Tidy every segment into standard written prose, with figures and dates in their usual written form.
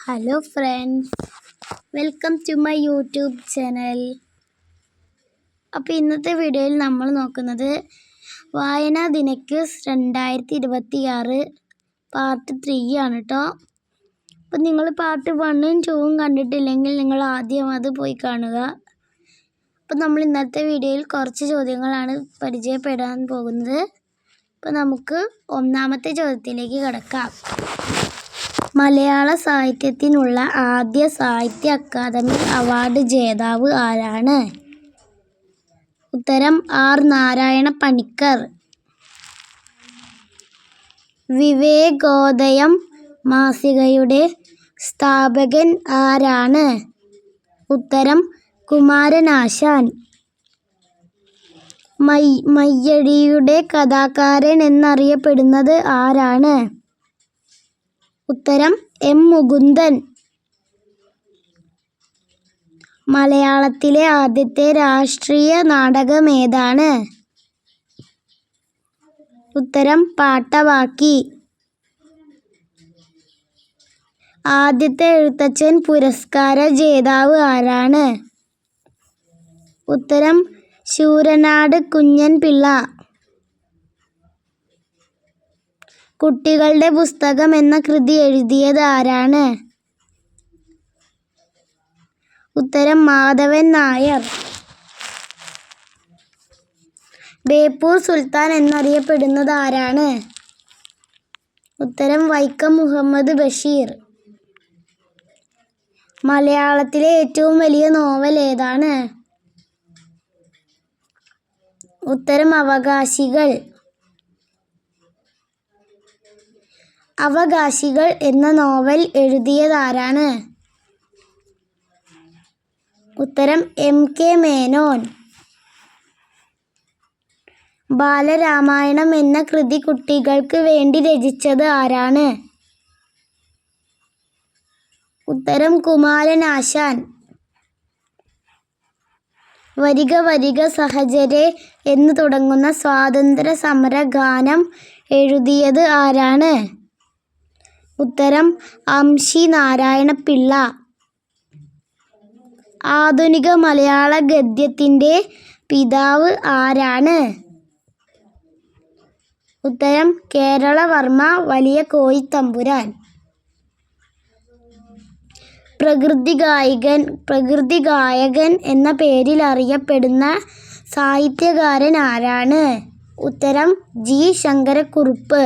Hello friends, welcome to my YouTube channel. അപ്പോൾ ഇന്നത്തെ വീഡിയോയിൽ നമ്മൾ നോക്കുന്നത് വായനാ ദിനക്വിസ് 2026 പാർട്ട് 3 ആണ് കേട്ടോ. അപ്പോൾ നിങ്ങൾ പാർട്ട് 1ഉം 2ഉം കണ്ടിട്ടില്ലെങ്കിൽ നിങ്ങൾ ആദ്യം അത് പോയി കാണുക. അപ്പോൾ നമ്മൾ ഇന്നത്തെ വീഡിയോയിൽ കുറച്ച് ചോദ്യങ്ങളാണ് പരിചയപ്പെടാൻ പോകുന്നത്. അപ്പോൾ നമുക്ക് ഒന്നാമത്തെ ചോദ്യത്തിലേക്ക് കടക്കാം. മലയാള സാഹിത്യത്തിനുള്ള ആദ്യ സാഹിത്യ അക്കാദമി അവാർഡ് ജേതാവ് ആരാണ്? ഉത്തരം ആർ നാരായണ പണിക്കർ. വിവേകോദയം മാസികയുടെ സ്ഥാപകൻ ആരാണ്? ഉത്തരം കുമാരനാശാൻ. മയ്യഴിയുടെ കഥാകാരൻ എന്നറിയപ്പെടുന്നത് ആരാണ്? ഉത്തരം എം മുകുന്ദൻ. മലയാളത്തിലെ ആദ്യത്തെ രാഷ്ട്രീയ നാടകം ഏതാണ്? ഉത്തരം പാട്ടവാക്കി. ആദ്യത്തെ എഴുത്തച്ഛൻ പുരസ്കാര ജേതാവ് ആരാണ്? ഉത്തരം ശൂരനാട് കുഞ്ഞൻ പിള്ള. കുട്ടികളുടെ പുസ്തകം എന്ന കൃതി എഴുതിയത് ആരാണ്? ഉത്തരം മാധവൻ നായർ. ബേപ്പൂർ സുൽത്താൻ എന്നറിയപ്പെടുന്നത് ആരാണ്? ഉത്തരം വൈക്കം മുഹമ്മദ് ബഷീർ. മലയാളത്തിലെ ഏറ്റവും വലിയ നോവൽ ഏതാണ്? ഉത്തരം അവകാശികൾ. അവകാശികൾ എന്ന നോവൽ എഴുതിയത് ആരാണ്? ഉത്തരം എം കെ മേനോൻ. ബാലരാമായണം എന്ന കൃതി കുട്ടികൾക്ക് വേണ്ടി രചിച്ചത് ആരാണ്? ഉത്തരം കുമാരനാശാൻ. വരിക വരിക സഹചരേ എന്ന് തുടങ്ങുന്ന സ്വാതന്ത്ര്യ സമര ഗാനം എഴുതിയത് ആരാണ്? ഉത്തരം അംശി നാരായണപിള്ള. ആധുനിക മലയാള ഗദ്യത്തിൻ്റെ പിതാവ് ആരാണ്? ഉത്തരം കേരളവർമ്മ വലിയ കോയിത്തമ്പുരാൻ. പ്രകൃതി ഗായകൻ എന്ന പേരിൽ അറിയപ്പെടുന്ന സാഹിത്യകാരൻ ആരാണ്? ഉത്തരം ജി ശങ്കരക്കുറുപ്പ്.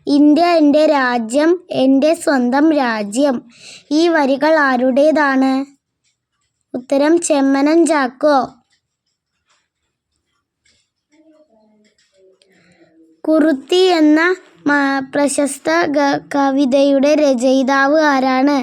ഇന്ത്യ എൻ്റെ രാജ്യം, എൻ്റെ സ്വന്തം രാജ്യം. ഈ വരികൾ ആരുടേതാണ്? ഉത്തരം ചെമ്മനം ചാക്കോ. കുറുത്തി എന്ന പ്രശസ്ത കവിതയുടെ രചയിതാവ് ആരാണ്?